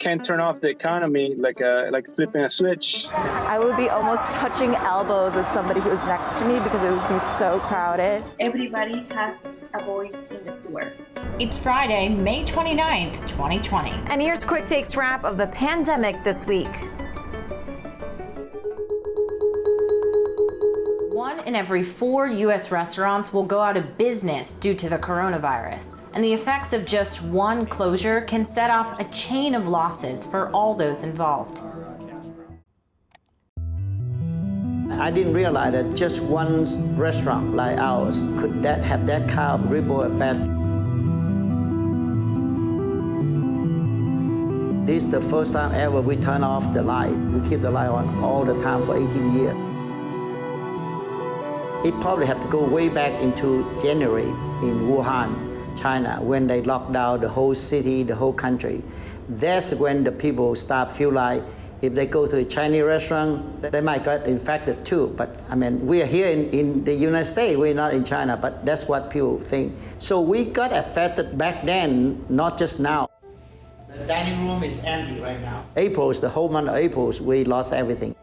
can't turn off the economy like flipping a switch. I would be almost touching elbows with somebody who was next to me because it would be so crowded. Everybody has a voice in the sewer. It's Friday, May 29th, 2020. And here's QuickTake's wrap of the pandemic this week. 1 in every 4 U.S. restaurants will go out of business due to the coronavirus. And the effects of just one closure can set off a chain of losses for all those involved. I didn't realize that just one restaurant like ours could have that kind of ripple effect. This is the first time ever we turn off the light. We keep the light on all the time for 18 years. It probably had to go way back into January in Wuhan, China, when they locked down the whole city, the whole country. That's when the people start feel like if they go to a Chinese restaurant, they might get infected too. But I mean, we are here in the United States, we're not in China, but that's what people think. So we got affected back then, not just now. The dining room is empty right now. April, the whole month of April, we lost everything.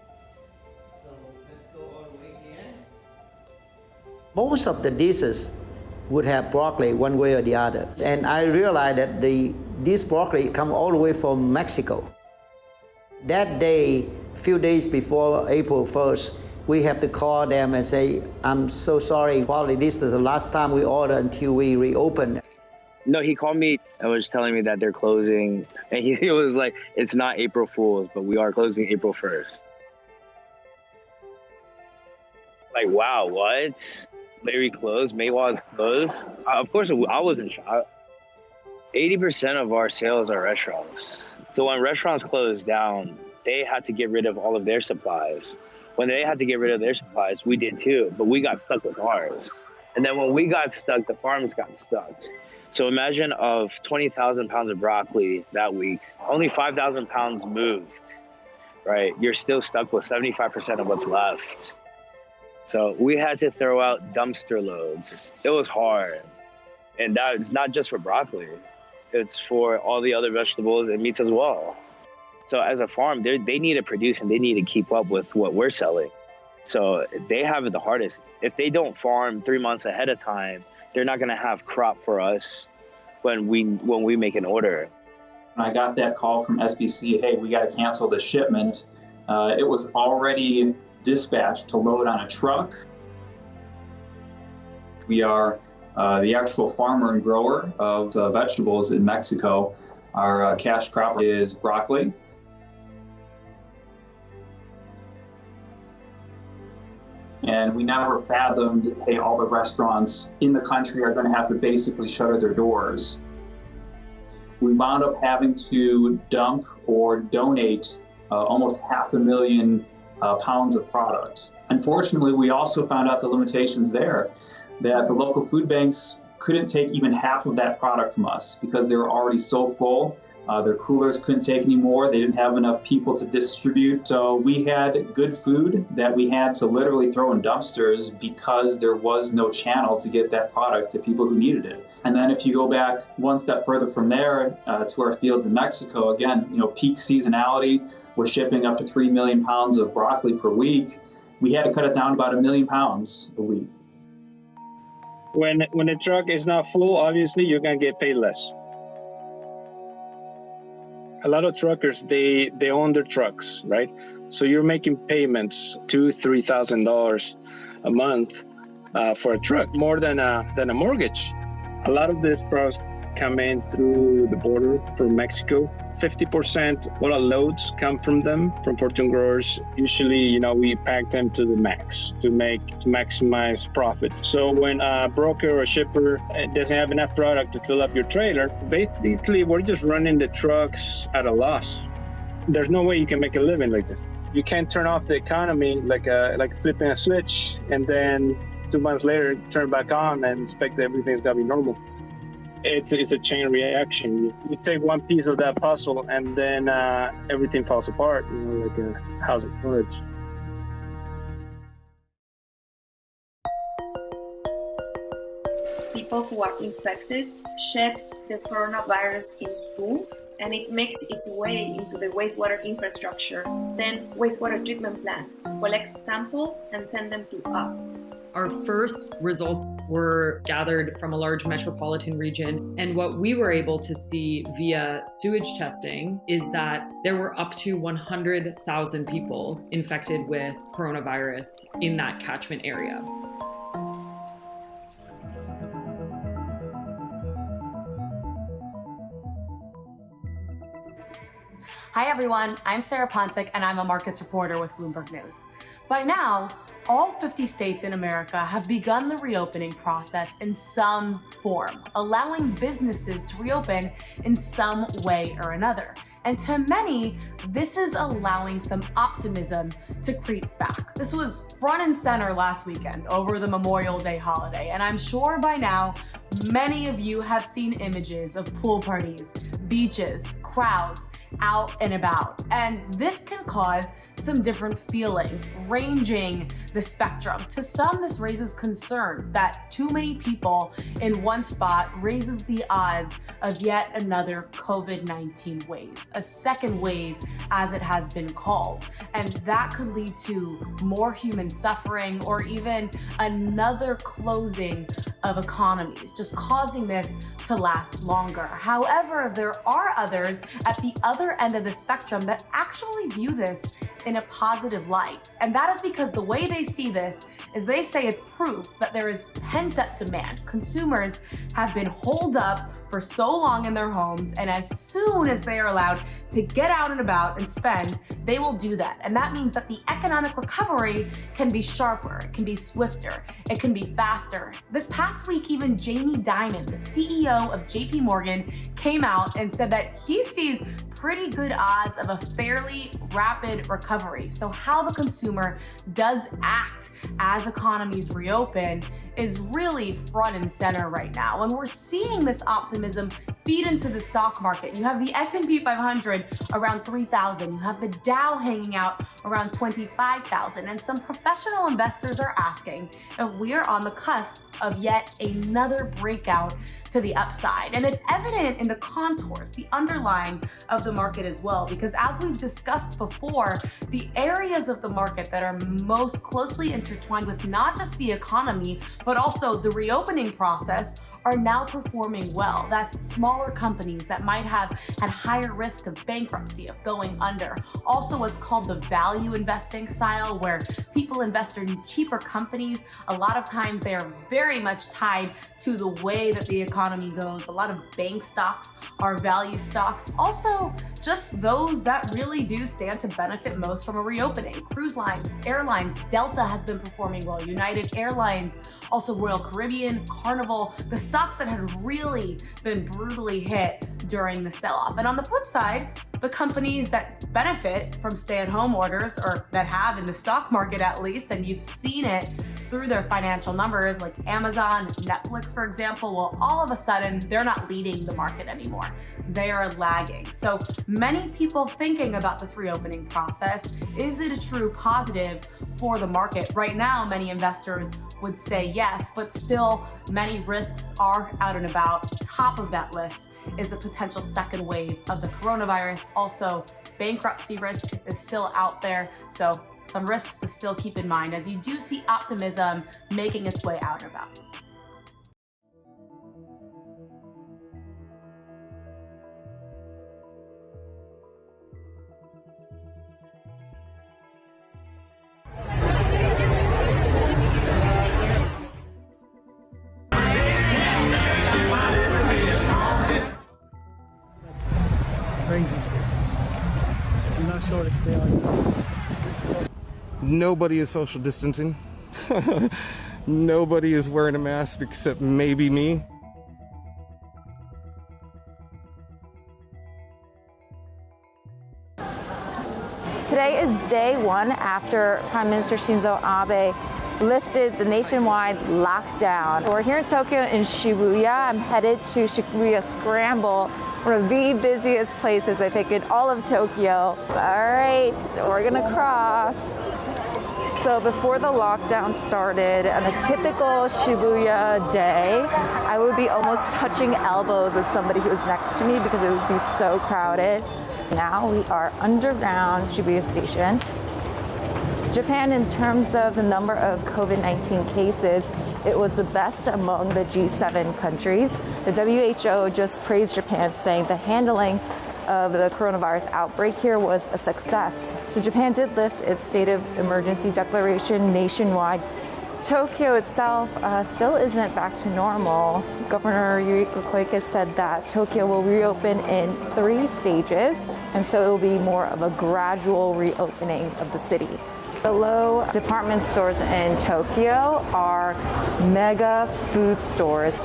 So let's go all the way here. Most of the dishes would have broccoli one way or the other. And I realized that this broccoli come all the way from Mexico. That day, few days before April 1st, we have to call them and say, I'm so sorry, probably this is the last time we order until we reopen. No, he called me and was telling me that they're closing. And he was like, it's not April Fool's, but we are closing April 1st. Like, wow, what? Larry closed, Maywad's closed. Of course, I was in shock. 80% of our sales are restaurants. So when restaurants closed down, they had to get rid of all of their supplies. When they had to get rid of their supplies, we did too, but we got stuck with ours. And then when we got stuck, the farms got stuck. So imagine of 20,000 pounds of broccoli that week, only 5,000 pounds moved, right? You're still stuck with 75% of what's left. So we had to throw out dumpster loads. It was hard. And that's not just for broccoli. It's for all the other vegetables and meats as well. So as a farm, they need to produce and they need to keep up with what we're selling. So they have it the hardest. If they don't farm 3 months ahead of time, they're not going to have crop for us when we make an order. I got that call from SBC, hey, we got to cancel the shipment. It was already dispatched to load on a truck. We are the actual farmer and grower of vegetables in Mexico. Our cash crop is broccoli. And we never fathomed, hey, all the restaurants in the country are going to have to basically shutter their doors. We wound up having to dump or donate almost 500,000 pounds of product. Unfortunately, we also found out the limitations there, that the local food banks couldn't take even half of that product from us because they were already so full. Their coolers couldn't take any more. They didn't have enough people to distribute. So we had good food that we had to literally throw in dumpsters because there was no channel to get that product to people who needed it. And then if you go back one step further from there to our fields in Mexico, again, peak seasonality, we're shipping up to 3 million pounds of broccoli per week. We had to cut it down to about 1 million pounds a week. When the truck is not full, obviously you're gonna get paid less. A lot of truckers, they own their trucks, right? So you're making payments $2,000-$3,000 a month for a truck, more than a mortgage. A lot of these products come in through the border from Mexico. 50% of our loads come from them, from Fortune growers. Usually, we pack them to the max to maximize profit. So when a broker or a shipper doesn't have enough product to fill up your trailer, basically we're just running the trucks at a loss. There's no way you can make a living like this. You can't turn off the economy like flipping a switch and then 2 months later turn it back on and expect that everything's gonna be normal. It's a chain reaction. You take one piece of that puzzle and then everything falls apart, like a house of cards. People who are infected shed the coronavirus in school and it makes its way into the wastewater infrastructure. Then wastewater treatment plants collect samples and send them to us. Our first results were gathered from a large metropolitan region, and what we were able to see via sewage testing is that there were up to 100,000 people infected with coronavirus in that catchment area. Hi everyone, I'm Sarah Ponsick and I'm a markets reporter with Bloomberg News. By now, all 50 states in America have begun the reopening process in some form, allowing businesses to reopen in some way or another. And to many, this is allowing some optimism to creep back. This was front and center last weekend over the Memorial Day holiday, and I'm sure by now, many of you have seen images of pool parties, beaches, crowds, out and about. And this can cause some different feelings, ranging the spectrum. To some, this raises concern that too many people in one spot raises the odds of yet another COVID-19 wave, a second wave as it has been called. And that could lead to more human suffering or even another closing of economies, just causing this to last longer. However, there are others at the other end of the spectrum that actually view this in a positive light. And that is because the way they see this is they say it's proof that there is pent-up demand. Consumers have been holed up for so long in their homes, and as soon as they are allowed to get out and about and spend, they will do that. And that means that the economic recovery can be sharper, it can be swifter, it can be faster. This past week, even Jamie Dimon, the CEO of JP Morgan, came out and said that he sees pretty good odds of a fairly rapid recovery. So how the consumer does act as economies reopen is really front and center right now. And we're seeing this optimism feed into the stock market. You have the S&P 500 around 3,000. You have the Dow hanging out around 25,000. And some professional investors are asking if we are on the cusp of yet another breakout to the upside. And it's evident in the contours, the underlying of the market as well, because as we've discussed before, the areas of the market that are most closely intertwined with not just the economy, but also the reopening process are now performing well. That's smaller companies that might have had higher risk of bankruptcy, of going under. Also what's called the value investing style, where people invest in cheaper companies. A lot of times they are very much tied to the way that the economy goes. A lot of bank stocks are value stocks. Also, just those that really do stand to benefit most from a reopening. Cruise lines, airlines, Delta has been performing well, United Airlines, also Royal Caribbean, Carnival, the stocks that had really been brutally hit during the sell-off. And on the flip side, the companies that benefit from stay-at-home orders, or that have in the stock market at least, and you've seen it through their financial numbers, like Amazon, Netflix, for example, well, all of a sudden, they're not leading the market anymore. They are lagging. So many people thinking about this reopening process, is it a true positive for the market? Right now, many investors would say yes, but still many risks are out and about. Top of that list is the potential second wave of the coronavirus. Also, bankruptcy risk is still out there. So some risks to still keep in mind as you do see optimism making its way out and about. Crazy. I'm not sure if they are. Nobody is social distancing. Nobody is wearing a mask except maybe me. Today is day one after Prime Minister Shinzo Abe lifted the nationwide lockdown. We're here in Tokyo in Shibuya. I'm headed to Shibuya Scramble, one of the busiest places I think in all of Tokyo. All right, so we're gonna cross. So before the lockdown started, on a typical Shibuya day, I would be almost touching elbows with somebody who was next to me because it would be so crowded. Now we are underground Shibuya Station. Japan, in terms of the number of COVID-19 cases, it was the best among the G7 countries. The WHO just praised Japan, saying the handling of the coronavirus outbreak here was a success. So Japan did lift its state of emergency declaration nationwide. Tokyo itself still isn't back to normal. Governor Yuriko Koike said that Tokyo will reopen in 3 stages, and so it will be more of a gradual reopening of the city. The low department stores in Tokyo are mega food stores.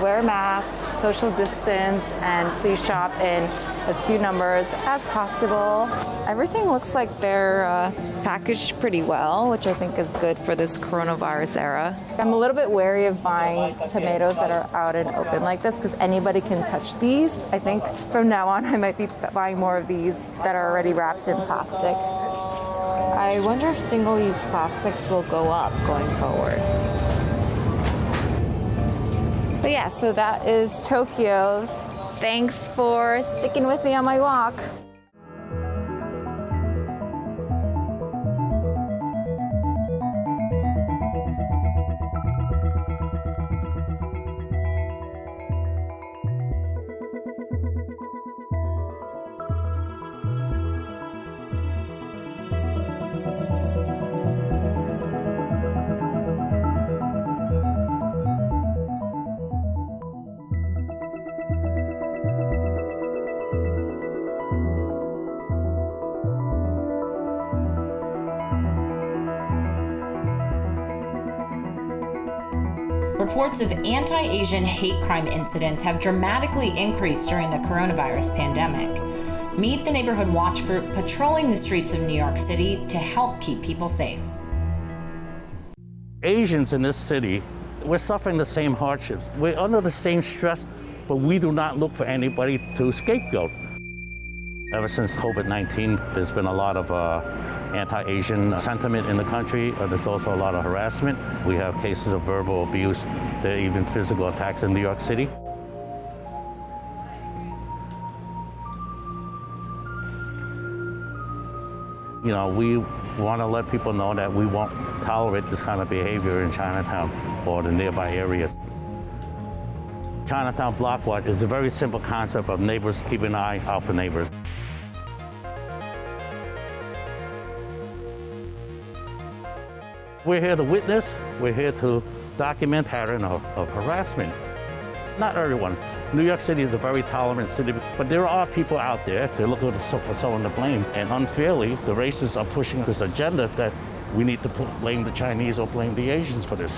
Wear masks, social distance, and please shop in as few numbers as possible. Everything looks like they're packaged pretty well, which I think is good for this coronavirus era. I'm a little bit wary of buying tomatoes that are out and open like this because anybody can touch these. I think from now on I might be buying more of these that are already wrapped in plastic. I wonder if single-use plastics will go up going forward. But yeah, so that is Tokyo. Thanks for sticking with me on my walk. Reports of anti-Asian hate crime incidents have dramatically increased during the coronavirus pandemic. Meet the Neighborhood Watch Group patrolling the streets of New York City to help keep people safe. Asians in this city, we're suffering the same hardships. We're under the same stress, but we do not look for anybody to scapegoat. Ever since COVID-19, there's been a lot of anti-Asian sentiment in the country. There's also a lot of harassment. We have cases of verbal abuse. There are even physical attacks in New York City. You know, we want to let people know that we won't tolerate this kind of behavior in Chinatown or the nearby areas. Chinatown Block Watch is a very simple concept of neighbors keeping an eye out for neighbors. We're here to witness, we're here to document pattern of harassment. Not everyone. New York City is a very tolerant city, but there are people out there, they're looking for someone to blame. And unfairly, the racists are pushing this agenda that we need to blame the Chinese or blame the Asians for this.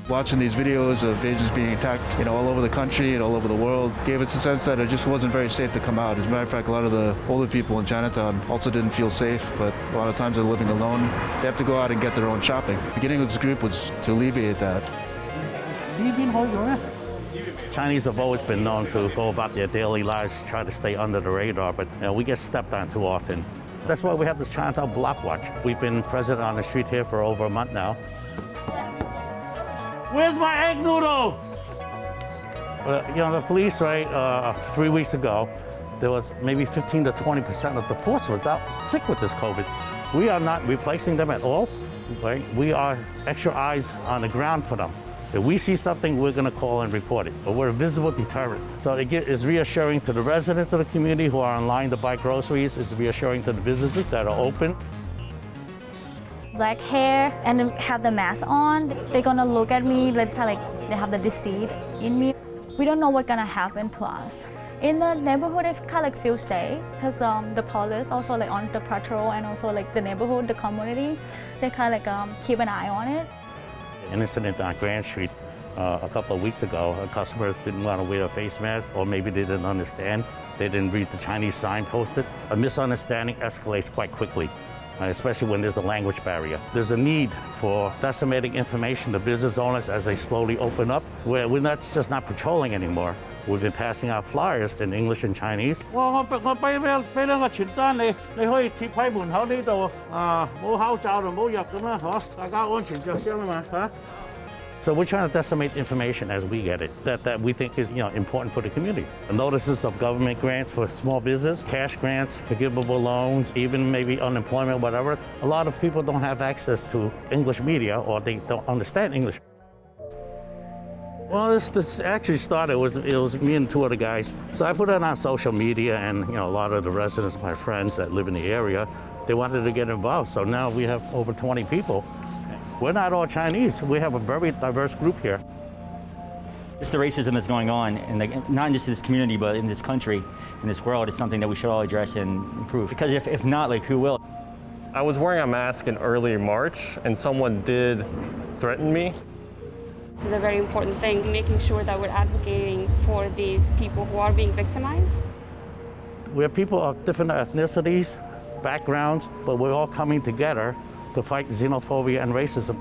Watching these videos of Asians being attacked, all over the country and all over the world gave us a sense that it just wasn't very safe to come out. As a matter of fact, a lot of the older people in Chinatown also didn't feel safe, but a lot of times they're living alone. They have to go out and get their own shopping. The beginning of this group was to alleviate that. Chinese have always been known to go about their daily lives, try to stay under the radar, but we get stepped on too often. That's why we have this Chinatown Block Watch. We've been present on the street here for over a month now. Where's my egg noodle? The police, 3 weeks ago, there was maybe 15 to 20% of the force was out sick with this COVID. We are not replacing them at all, right? We are extra eyes on the ground for them. If we see something, we're gonna call and report it, but we're a visible deterrent. So it is reassuring to the residents of the community who are online to buy groceries, it's reassuring to the businesses that are open. Black hair and have the mask on, they're gonna look at me like they have the deceit in me. We don't know what's gonna happen to us. In the neighborhood, I feel safe because the police also on the patrol and also the neighborhood, the community, they keep an eye on it. An incident on Grand Street a couple of weeks ago, customers didn't want to wear a face mask, or maybe they didn't understand. They didn't read the Chinese sign posted. A misunderstanding escalates quite quickly. especially when there's a language barrier. There's a need for disseminating information to business owners as they slowly open up, where we're not patrolling anymore. We've been passing out flyers in English and Chinese. 我俾兩個傳單你，你可以貼喺門口呢度冇口罩就冇入咁啦，嗬，大家安全着先啊嘛，嚇。So we're trying to disseminate information as we get it that we think is important for the community. Notices of government grants for small business, cash grants, forgivable loans, even maybe unemployment, whatever. A lot of people don't have access to English media or they don't understand English. Well, this actually started, it was me and two other guys. So I put it on social media and a lot of the residents, my friends that live in the area, they wanted to get involved. So now we have over 20 people. We're not all Chinese. We have a very diverse group here. Just the racism that's going on, and not just in this community, but in this country, in this world, is something that we should all address and improve. Because if not, who will? I was wearing a mask in early March, and someone did threaten me. This is a very important thing, making sure that we're advocating for these people who are being victimized. We're people of different ethnicities, backgrounds, but we're all coming together to fight xenophobia and racism.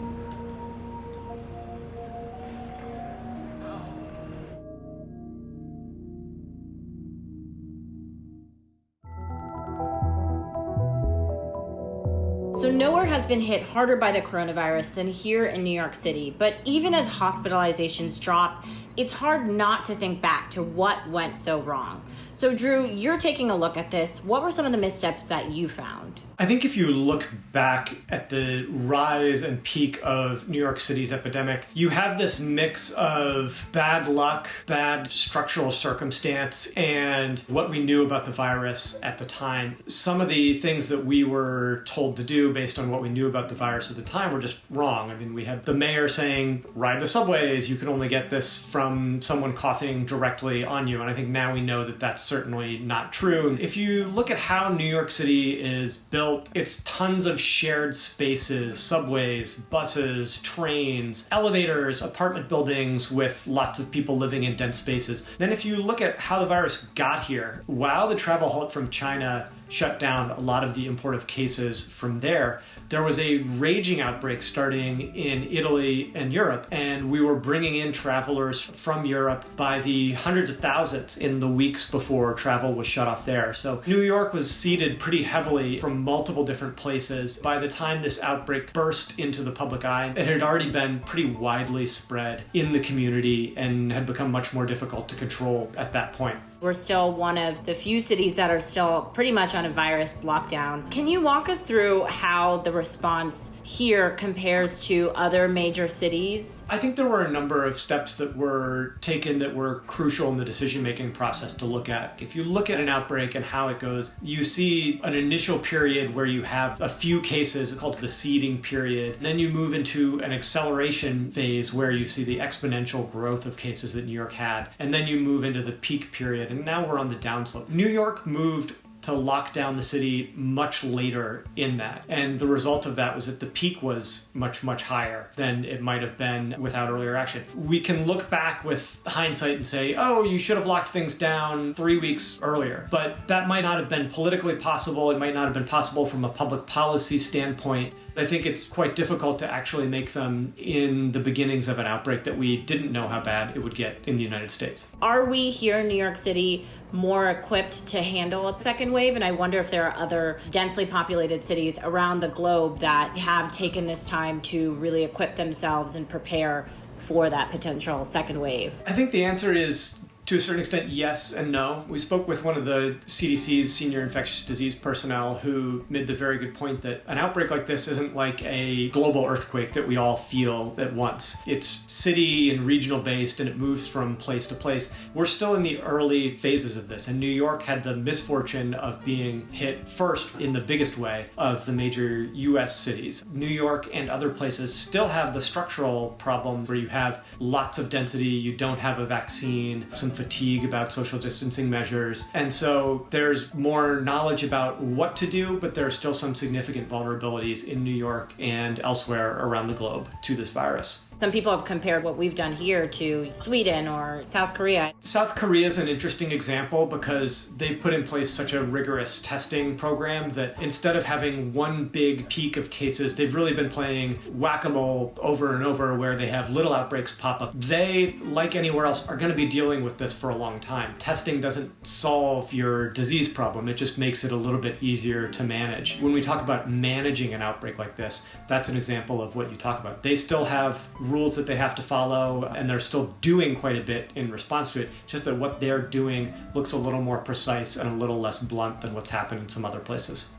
So nowhere has been hit harder by the coronavirus than here in New York City. But even as hospitalizations drop, it's hard not to think back to what went so wrong. So Drew, you're taking a look at this. What were some of the missteps that you found? I think if you look back at the rise and peak of New York City's epidemic, you have this mix of bad luck, bad structural circumstance, and what we knew about the virus at the time. Some of the things that we were told to do based on what we knew about the virus at the time were just wrong. I mean, we had the mayor saying, ride the subways, you can only get this from someone coughing directly on you. And I think now we know that that's certainly not true. If you look at how New York City is built, it's tons of shared spaces, subways, buses, trains, elevators, apartment buildings with lots of people living in dense spaces. Then if you look at how the virus got here, while the travel halt from China shut down a lot of the import of cases from there was a raging outbreak starting in Italy and Europe, and we were bringing in travelers from Europe by the hundreds of thousands in the weeks before travel was shut off there. So New York was seeded pretty heavily from multiple different places. By the time this outbreak burst into the public eye, it had already been pretty widely spread in the community and had become much more difficult to control at that point. We're still one of the few cities that are still pretty much on a virus lockdown. Can you walk us through how the response here compares to other major cities? I think there were a number of steps that were taken that were crucial in the decision-making process to look at. If you look at an outbreak and how it goes, you see an initial period where you have a few cases called the seeding period. Then you move into an acceleration phase where you see the exponential growth of cases that New York had. And then you move into the peak period. And now we're on the downslope. New York moved to lock down the city much later in that. And the result of that was that the peak was much, much higher than it might have been without earlier action. We can look back with hindsight and say, oh, you should have locked things down 3 weeks earlier. But that might not have been politically possible. It might not have been possible from a public policy standpoint. I think it's quite difficult to actually make them in the beginnings of an outbreak that we didn't know how bad it would get in the United States. Are we here in New York City more equipped to handle a second wave? And I wonder if there are other densely populated cities around the globe that have taken this time to really equip themselves and prepare for that potential second wave. I think the answer is, to a certain extent, yes and no. We spoke with one of the CDC's senior infectious disease personnel who made the very good point that an outbreak like this isn't like a global earthquake that we all feel at once. It's city and regional based, and it moves from place to place. We're still in the early phases of this, and New York had the misfortune of being hit first in the biggest way of the major US cities. New York and other places still have the structural problems where you have lots of density, you don't have a vaccine, some fatigue about social distancing measures. And so there's more knowledge about what to do, but there are still some significant vulnerabilities in New York and elsewhere around the globe to this virus. Some people have compared what we've done here to Sweden or South Korea. South Korea is an interesting example because they've put in place such a rigorous testing program that instead of having one big peak of cases, they've really been playing whack-a-mole over and over where they have little outbreaks pop up. They, like anywhere else, are going to be dealing with this for a long time. Testing doesn't solve your disease problem. It just makes it a little bit easier to manage. When we talk about managing an outbreak like this, that's an example of what you talk about. They still have rules that they have to follow, and they're still doing quite a bit in response to it, just that what they're doing looks a little more precise and a little less blunt than what's happened in some other places.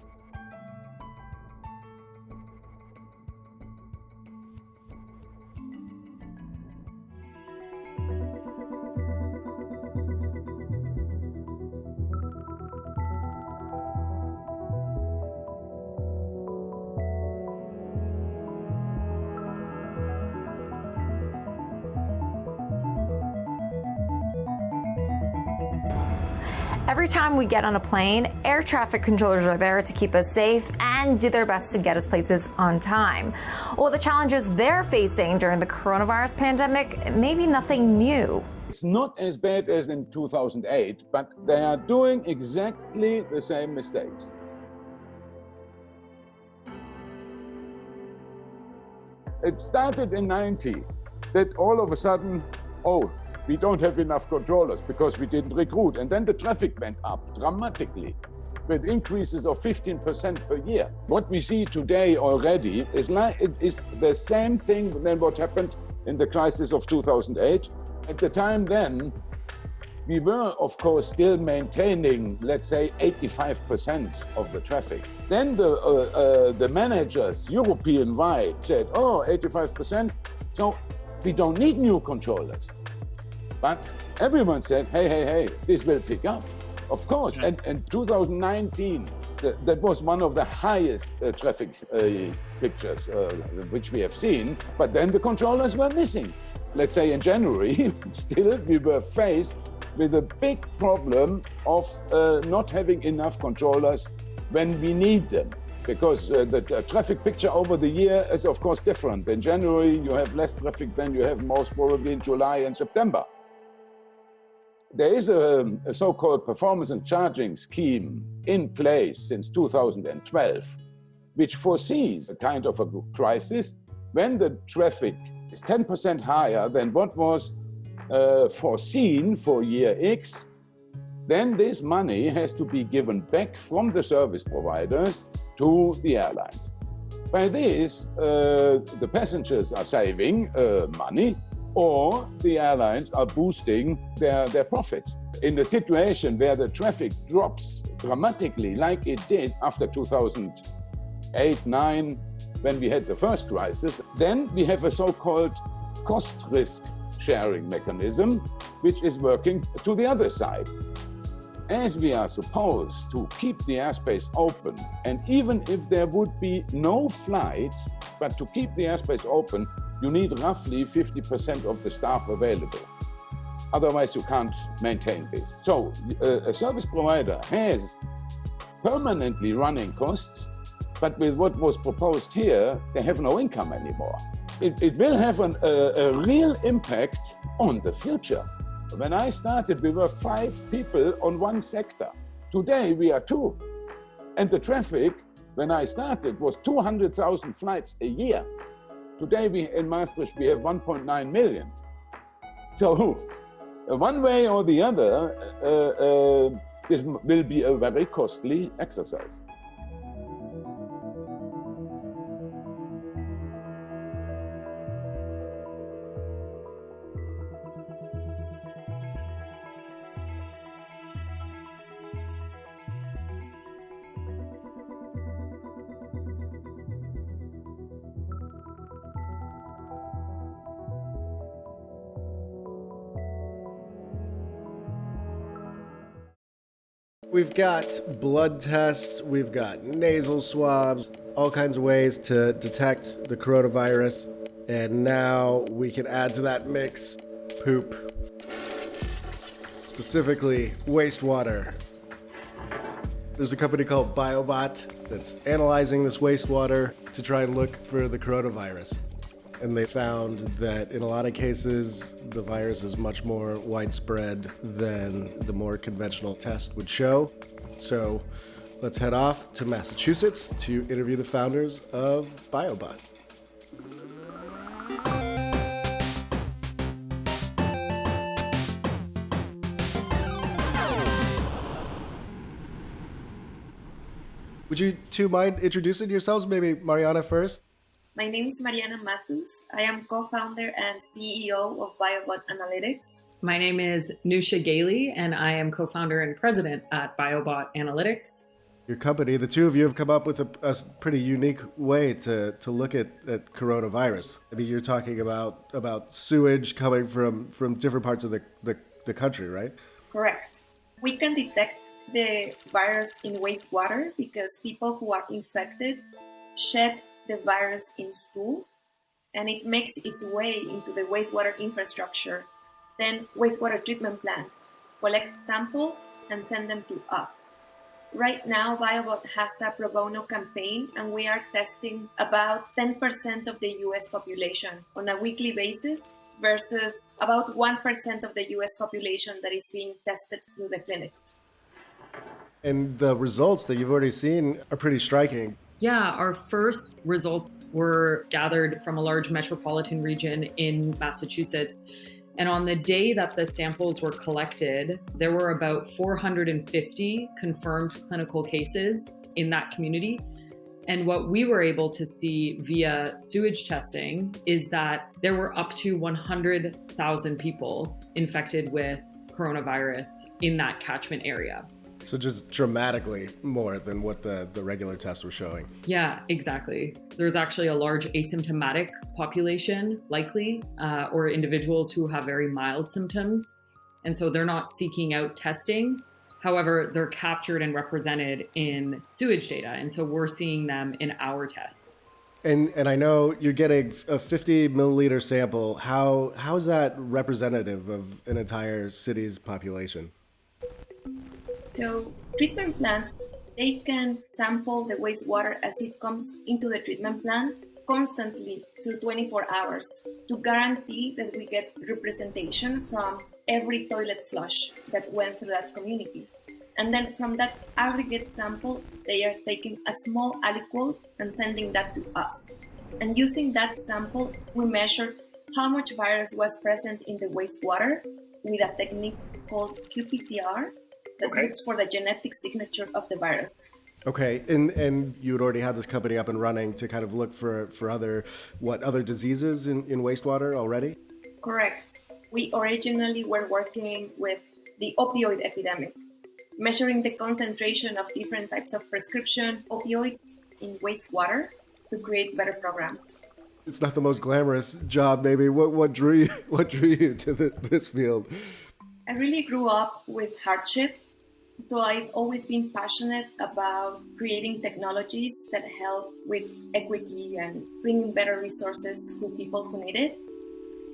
Every time we get on a plane, air traffic controllers are there to keep us safe and do their best to get us places on time. Well, the challenges they're facing during the coronavirus pandemic may be nothing new. It's not as bad as in 2008, but they are doing exactly the same mistakes. It started in 90, that all of a sudden, we don't have enough controllers because we didn't recruit. And then the traffic went up dramatically with increases of 15% per year. What we see today already is the same thing than what happened in the crisis of 2008. At the time then, we were, of course, still maintaining, let's say, 85% of the traffic. Then the managers, European-wide, said, 85%, so we don't need new controllers. But everyone said, hey, this will pick up. Of course, and in 2019, that was one of the highest traffic pictures which we have seen, but then the controllers were missing. Let's say in January, still we were faced with a big problem of not having enough controllers when we need them. Because the traffic picture over the year is of course different. In January, you have less traffic than you have most probably in July and September. There is a so-called performance and charging scheme in place since 2012, which foresees a kind of a crisis when the traffic is 10% higher than what was foreseen for year X. Then this money has to be given back from the service providers to the airlines. By this, the passengers are saving money, or the airlines are boosting their profits. In a situation where the traffic drops dramatically, like it did after 2008-9, when we had the first crisis, then we have a so-called cost-risk sharing mechanism, which is working to the other side. As we are supposed to keep the airspace open, and even if there would be no flight, but to keep the airspace open, you need roughly 50% of the staff available. Otherwise, you can't maintain this. So a service provider has permanently running costs, but with what was proposed here, they have no income anymore. It will have a real impact on the future. When I started, we were 5 people on one sector. Today, we are 2. And the traffic, when I started, was 200,000 flights a year. Today, in Maastricht, we have 1.9 million. So, one way or the other, this will be a very costly exercise. We've got blood tests, we've got nasal swabs, all kinds of ways to detect the coronavirus. And now we can add to that mix poop, specifically wastewater. There's a company called BioBot that's analyzing this wastewater to try and look for the coronavirus. And they found that in a lot of cases, the virus is much more widespread than the more conventional test would show. So let's head off to Massachusetts to interview the founders of BioBot. Would you two mind introducing yourselves? Maybe Mariana first. My name is Mariana Matus. I am co-founder and CEO of BioBot Analytics. My name is Nisha Gailey, and I am co-founder and president at BioBot Analytics. Your company, the two of you have come up with a pretty unique way to look at coronavirus. I mean, you're talking about sewage coming from different parts of the country, right? Correct. We can detect the virus in wastewater because people who are infected shed the virus in stool, and it makes its way into the wastewater infrastructure. Then wastewater treatment plants collect samples and send them to us. Right now, BioBot has a pro bono campaign, and we are testing about 10% of the US population on a weekly basis versus about 1% of the US population that is being tested through the clinics. And the results that you've already seen are pretty striking. Yeah, our first results were gathered from a large metropolitan region in Massachusetts. And on the day that the samples were collected, there were about 450 confirmed clinical cases in that community. And what we were able to see via sewage testing is that there were up to 100,000 people infected with coronavirus in that catchment area. So just dramatically more than what the regular tests were showing. Yeah, exactly. There's actually a large asymptomatic population, likely, or individuals who have very mild symptoms. And so they're not seeking out testing. However, they're captured and represented in sewage data. And so we're seeing them in our tests. And I know you're getting a 50 milliliter sample. How is that representative of an entire city's population? So treatment plants, they can sample the wastewater as it comes into the treatment plant constantly through 24 hours to guarantee that we get representation from every toilet flush that went through that community. And then from that aggregate sample, they are taking a small aliquot and sending that to us. And using that sample, we measure how much virus was present in the wastewater with a technique called qPCR that looks for the genetic signature of the virus. Okay, and you had already had this company up and running to kind of look for other diseases in wastewater already? Correct. We originally were working with the opioid epidemic, measuring the concentration of different types of prescription opioids in wastewater to create better programs. It's not the most glamorous job, maybe. What drew you to this field? I really grew up with hardship. So I've always been passionate about creating technologies that help with equity and bringing better resources to people who need it.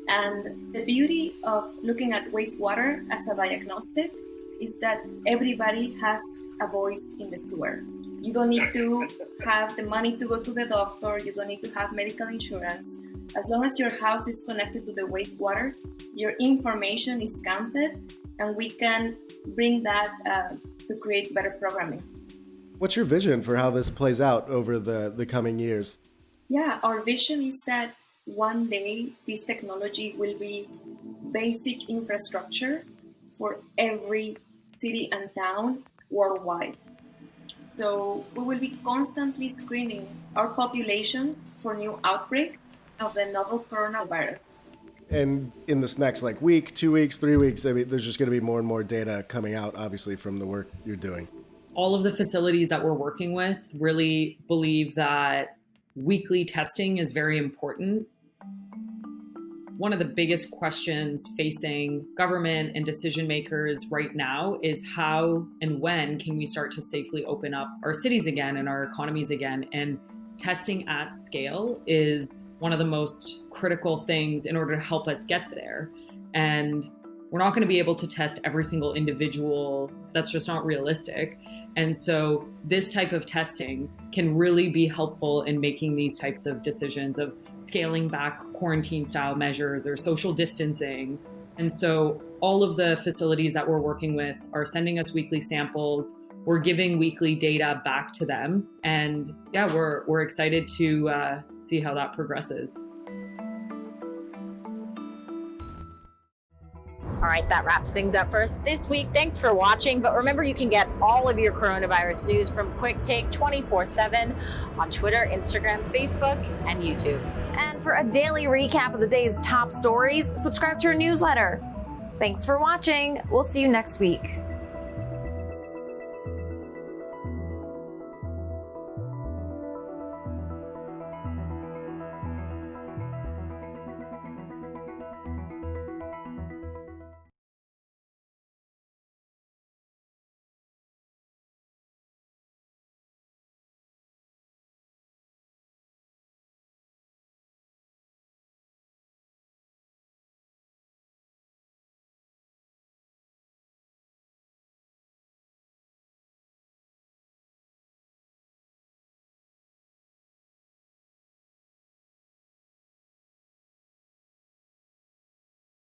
And the beauty of looking at wastewater as a diagnostic is that everybody has a voice in the sewer. You don't need to have the money to go to the doctor. You don't need to have medical insurance. As long as your house is connected to the wastewater, your information is counted, and we can bring that to create better programming. What's your vision for how this plays out over the coming years? Yeah, our vision is that one day this technology will be basic infrastructure for every city and town worldwide. So we will be constantly screening our populations for new outbreaks of the novel coronavirus. And in this next week, 2 weeks, 3 weeks, I mean, there's just going to be more and more data coming out, obviously, from the work you're doing. All of the facilities that we're working with really believe that weekly testing is very important. One of the biggest questions facing government and decision makers right now is how and when can we start to safely open up our cities again and our economies again? And testing at scale is one of the most critical things in order to help us get there. And we're not going to be able to test every single individual. That's just not realistic. And so this type of testing can really be helpful in making these types of decisions of scaling back quarantine style measures or social distancing. And so all of the facilities that we're working with are sending us weekly samples. We're giving weekly data back to them. And yeah, we're excited to see how that progresses. All right, that wraps things up for us this week. Thanks for watching. But remember, you can get all of your coronavirus news from QuickTake 24/7 on Twitter, Instagram, Facebook, and YouTube. And for a daily recap of the day's top stories, subscribe to our newsletter. Thanks for watching. We'll see you next week.